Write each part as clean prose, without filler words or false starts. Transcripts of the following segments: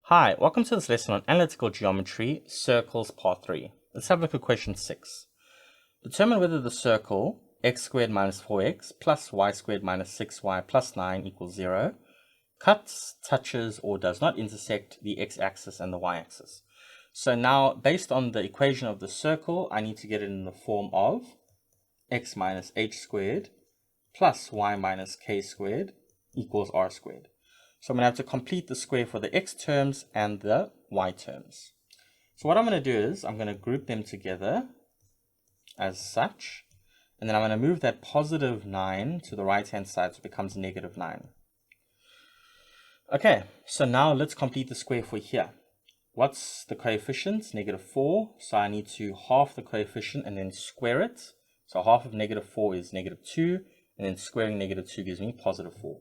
Hi, welcome to this lesson on analytical geometry, circles, part 3. Let's have a look at question 6. Determine whether the circle x squared minus 4x plus y squared minus 6y plus 9 equals 0 cuts, touches, or does not intersect the x-axis and the y-axis. So now, based on the equation of the circle, I need to get it in the form of x minus h squared plus y minus k squared equals r squared. So I'm going to have to complete the square for the x terms and the y terms. So what I'm going to do is I'm going to group them together as such. And then I'm going to move that positive 9 to the right-hand side so it becomes negative 9. Okay, so now let's complete the square for here. What's the coefficient? Negative 4. So I need to half the coefficient and then square it. So half of negative 4 is negative 2. And then squaring negative 2 gives me positive 4.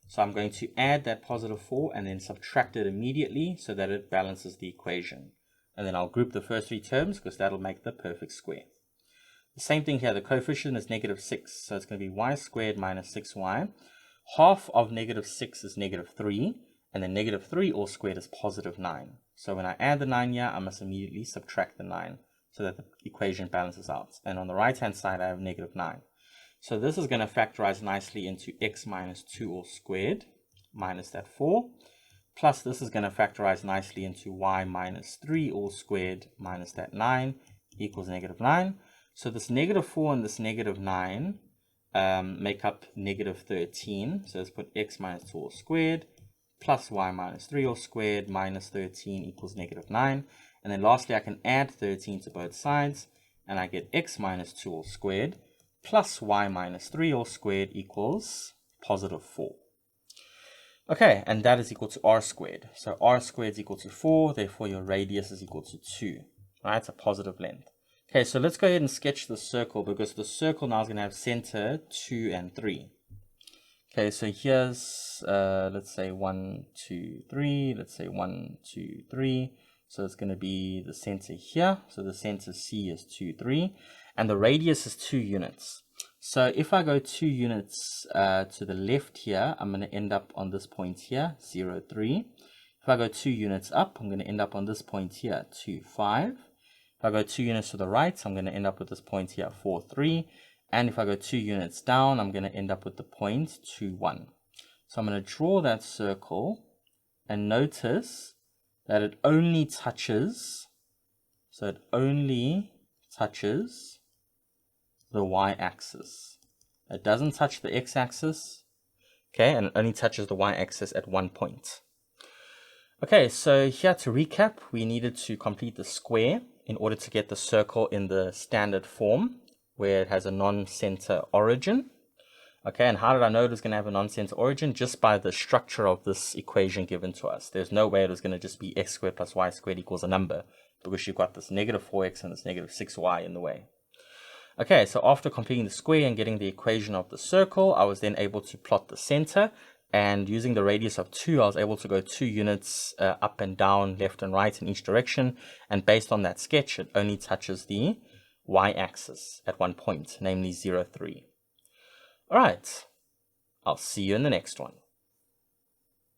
So I'm going to add that positive 4 and then subtract it immediately so that it balances the equation. And then I'll group the first three terms because that'll make the perfect square. The same thing here, the coefficient is negative 6. So it's going to be y squared minus 6y. Half of negative 6 is negative 3. And then negative 3 all squared is positive 9. So when I add the 9 here, I must immediately subtract the 9 so that the equation balances out. And on the right hand side, I have negative 9. So this is going to factorize nicely into x minus 2 all squared minus that 4. Plus this is going to factorize nicely into y minus 3 all squared minus that 9 equals negative 9. So this negative 4 and this negative 9 make up negative 13. So let's put x minus 2 all squared plus y minus 3 all squared minus 13 equals negative 9. And then lastly, I can add 13 to both sides and I get x minus 2 all squared plus y minus 3 all squared equals positive 4. Okay, and that is equal to r squared. So r squared is equal to 4, therefore your radius is equal to 2. Right, it's a positive length. Okay, so let's go ahead and sketch the circle because the circle now is going to have center 2 and 3. Okay, so here's, let's say 1, 2, 3. Let's say 1, 2, 3. So it's going to be the center here. So the center C is 2, 3. And the radius is 2 units. So if I go 2 units to the left here, I'm going to end up on this point here, 0, 3. If I go 2 units up, I'm going to end up on this point here, 2, 5. If I go 2 units to the right, I'm going to end up with this point here, 4, 3. And if I go 2 units down, I'm going to end up with the point 2, 1. So I'm going to draw that circle and notice that it only touches, so it only touches the y-axis. It doesn't touch the x-axis, okay, and it only touches the y-axis at one point. Okay, so here to recap, we needed to complete the square in order to get the circle in the standard form where it has a non-center origin. Okay, and how did I know it was going to have a non-center origin? Just by the structure of this equation given to us. There's no way it was going to just be x squared plus y squared equals a number because you've got this negative 4x and this negative 6y in the way. Okay, so after completing the square and getting the equation of the circle, I was then able to plot the center. And using the radius of 2, I was able to go 2 units up and down, left and right in each direction. And based on that sketch, it only touches the y-axis at one point, namely 0, 3. All right, I'll see you in the next one.